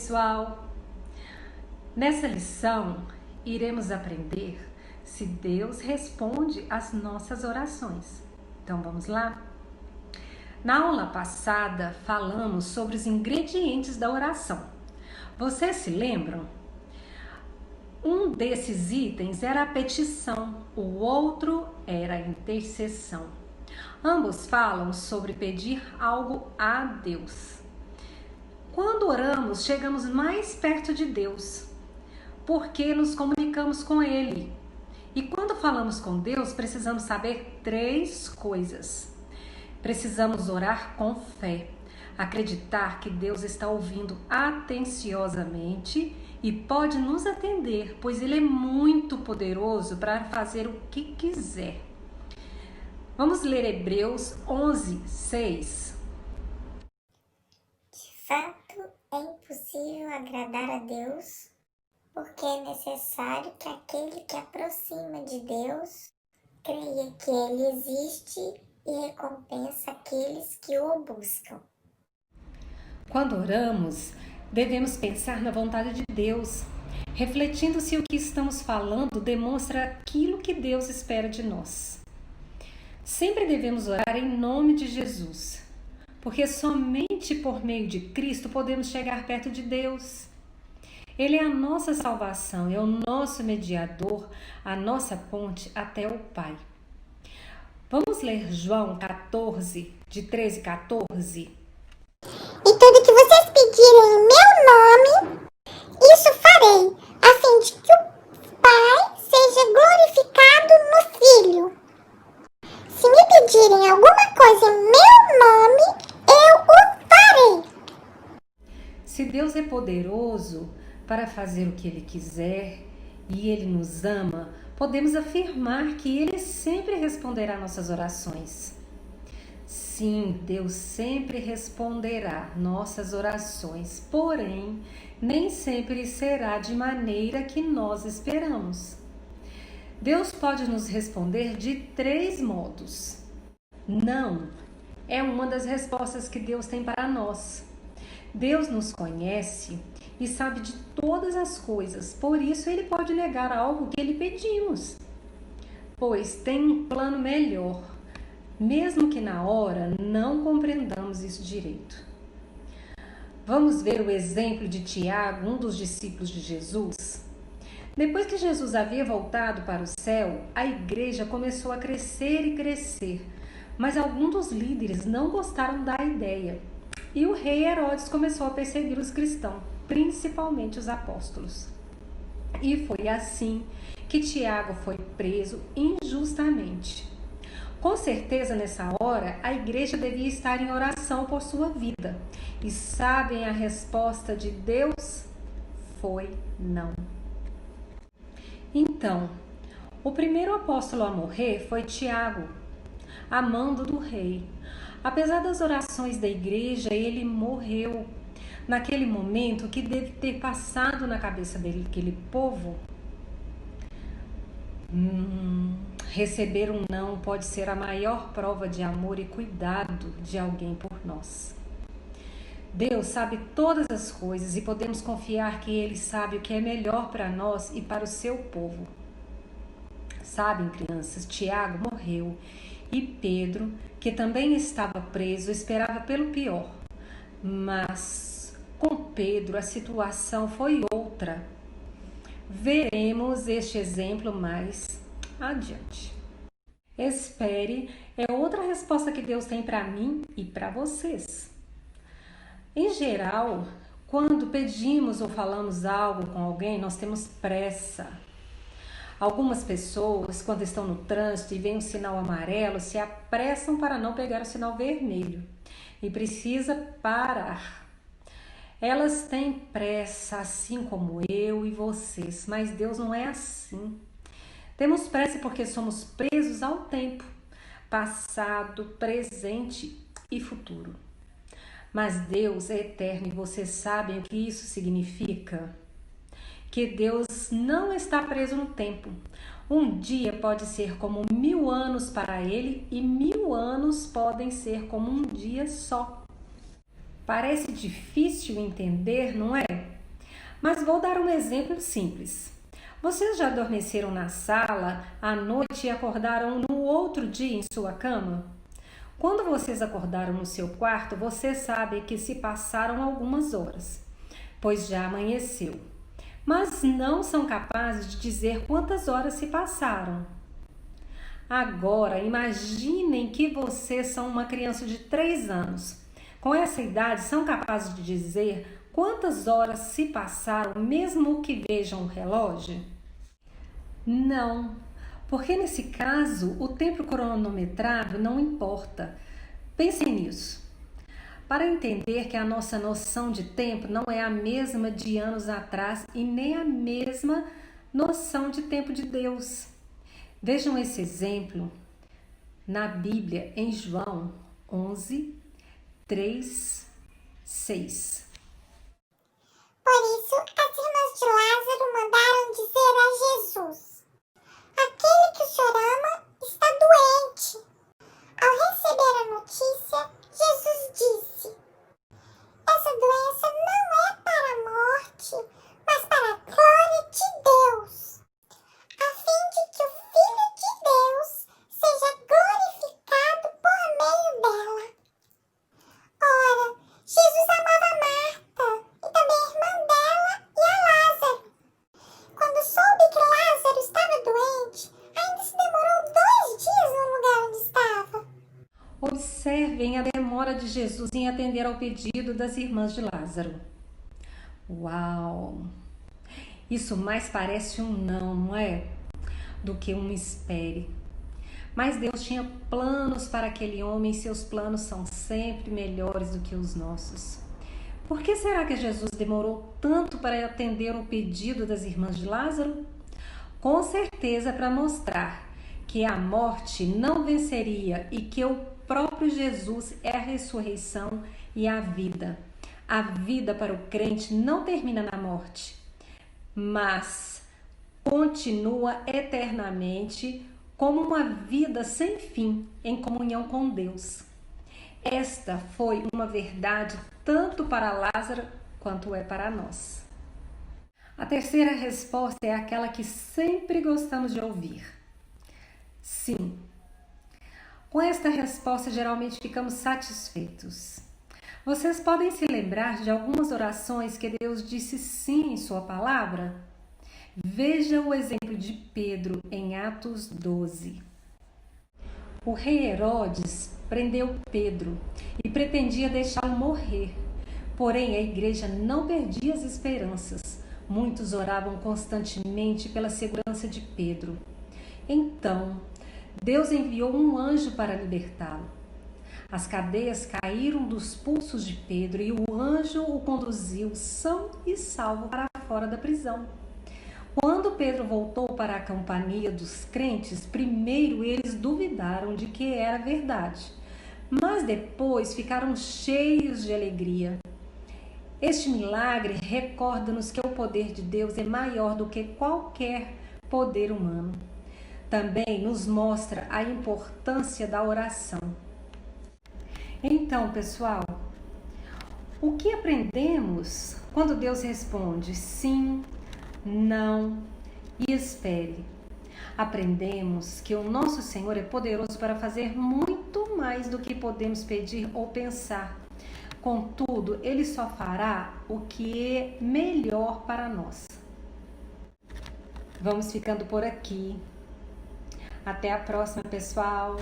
pessoal! Nessa lição, iremos aprender se Deus responde às nossas orações. Então, vamos lá? Na aula passada, falamos sobre os ingredientes da oração. Vocês se lembram? Um desses itens era a petição, o outro era a intercessão. Ambos falam sobre pedir algo a Deus. Quando oramos, chegamos mais perto de Deus, porque nos comunicamos com Ele. E quando falamos com Deus, precisamos saber 3 coisas. Precisamos orar com fé, acreditar que Deus está ouvindo atenciosamente e pode nos atender, pois Ele é muito poderoso para fazer o que quiser. Vamos ler Hebreus 11, 6. De fato, é impossível agradar a Deus, porque é necessário que aquele que aproxima de Deus creia que Ele existe e recompensa aqueles que o buscam. Quando oramos, devemos pensar na vontade de Deus, refletindo se o que estamos falando demonstra aquilo que Deus espera de nós. Sempre devemos orar em nome de Jesus, porque somente por meio de Cristo podemos chegar perto de Deus. Ele é a nossa salvação, é o nosso mediador, a nossa ponte até o Pai. Vamos ler João 14, de 13 e 14. E tudo que vocês pedirem em meu nome, isso farei, a fim de que o Pai seja glorificado no Filho. Se me pedirem alguma coisa em meu nome, eu o farei. Se Deus é poderoso para fazer o que Ele quiser e Ele nos ama, podemos afirmar que Ele sempre responderá nossas orações. Sim, Deus sempre responderá nossas orações, porém, nem sempre será de maneira que nós esperamos. Deus pode nos responder de 3 modos. Não é uma das respostas que Deus tem para nós. Deus nos conhece e sabe de todas as coisas, por isso Ele pode negar algo que Ele pedimos, pois tem um plano melhor, mesmo que na hora não compreendamos isso direito. Vamos ver o exemplo de Tiago, um dos discípulos de Jesus. Depois que Jesus havia voltado para o céu, a igreja começou a crescer e crescer, mas alguns dos líderes não gostaram da ideia. E o rei Herodes começou a perseguir os cristãos, principalmente os apóstolos. E foi assim que Tiago foi preso injustamente. Com certeza, nessa hora, a igreja devia estar em oração por sua vida. E sabem a resposta de Deus? Foi não. Então, o primeiro apóstolo a morrer foi Tiago, a mando do rei. Apesar das orações da igreja, ele morreu. Naquele momento, o que deve ter passado na cabeça daquele povo? Receber um não pode ser a maior prova de amor e cuidado de alguém por nós. Deus sabe todas as coisas e podemos confiar que Ele sabe o que é melhor para nós e para o seu povo. Sabem, crianças, Tiago morreu e Pedro, que também estava preso, esperava pelo pior. Mas com Pedro a situação foi outra. Veremos este exemplo mais adiante. Espere, é outra resposta que Deus tem para mim e para vocês. Em geral, quando pedimos ou falamos algo com alguém, nós temos pressa. Algumas pessoas, quando estão no trânsito e veem um sinal amarelo, se apressam para não pegar o sinal vermelho e precisa parar. Elas têm pressa, assim como eu e vocês, mas Deus não é assim. Temos pressa porque somos presos ao tempo, passado, presente e futuro. Mas Deus é eterno e vocês sabem o que isso significa? Que Deus não está preso no tempo. Um dia pode ser como 1000 anos para Ele e 1000 anos podem ser como um dia só. Parece difícil entender, não é? Mas vou dar um exemplo simples. Vocês já adormeceram na sala à noite e acordaram no outro dia em sua cama? Quando vocês acordaram no seu quarto, vocês sabem que se passaram algumas horas, pois já amanheceu. Mas não são capazes de dizer quantas horas se passaram. Agora, imaginem que vocês são uma criança de 3 anos. Com essa idade, são capazes de dizer quantas horas se passaram, mesmo que vejam o relógio? Não, porque nesse caso, o tempo cronometrado não importa. Pensem nisso. Para entender que a nossa noção de tempo não é a mesma de anos atrás e nem a mesma noção de tempo de Deus. Vejam esse exemplo na Bíblia, em João 11, 3, 6. Por isso, as irmãs de Lázaro mandaram dizer a Jesus: aquele que o senhor ama está doente. Ao receber a notícia, Jesus disse: essa doença não é para a morte, mas para a glória de Deus, a fim de que o Filho de Deus seja glorificado por meio dela. Ora, Jesus amava Marta e também a irmã dela e a Lázaro. Quando soube que Lázaro estava doente, ainda se demorou 2 dias no lugar onde estava. Observem a demora de Jesus em atender ao pedido das irmãs de Lázaro. Uau! Isso mais parece um não é? Do que um espere. Mas Deus tinha planos para aquele homem e seus planos são sempre melhores do que os nossos. Por que será que Jesus demorou tanto para atender o pedido das irmãs de Lázaro? Com certeza para mostrar que a morte não venceria e que o próprio Jesus é a ressurreição e a vida. A vida para o crente não termina na morte, mas continua eternamente como uma vida sem fim em comunhão com Deus. Esta foi uma verdade tanto para Lázaro quanto é para nós. A terceira resposta é aquela que sempre gostamos de ouvir. Sim. Com esta resposta, geralmente ficamos satisfeitos. Vocês podem se lembrar de algumas orações que Deus disse sim em sua palavra? Veja o exemplo de Pedro em Atos 12. O rei Herodes prendeu Pedro e pretendia deixá-lo morrer. Porém, a igreja não perdia as esperanças. Muitos oravam constantemente pela segurança de Pedro. Então, Deus enviou um anjo para libertá-lo. As cadeias caíram dos pulsos de Pedro e o anjo o conduziu são e salvo para fora da prisão. Quando Pedro voltou para a companhia dos crentes, primeiro eles duvidaram de que era verdade, mas depois ficaram cheios de alegria. Este milagre recorda-nos que o poder de Deus é maior do que qualquer poder humano. Também nos mostra a importância da oração. Então, pessoal, o que aprendemos quando Deus responde sim, não e espere? Aprendemos que o nosso Senhor é poderoso para fazer muito mais do que podemos pedir ou pensar. Contudo, Ele só fará o que é melhor para nós. Vamos ficando por aqui. Até a próxima, pessoal!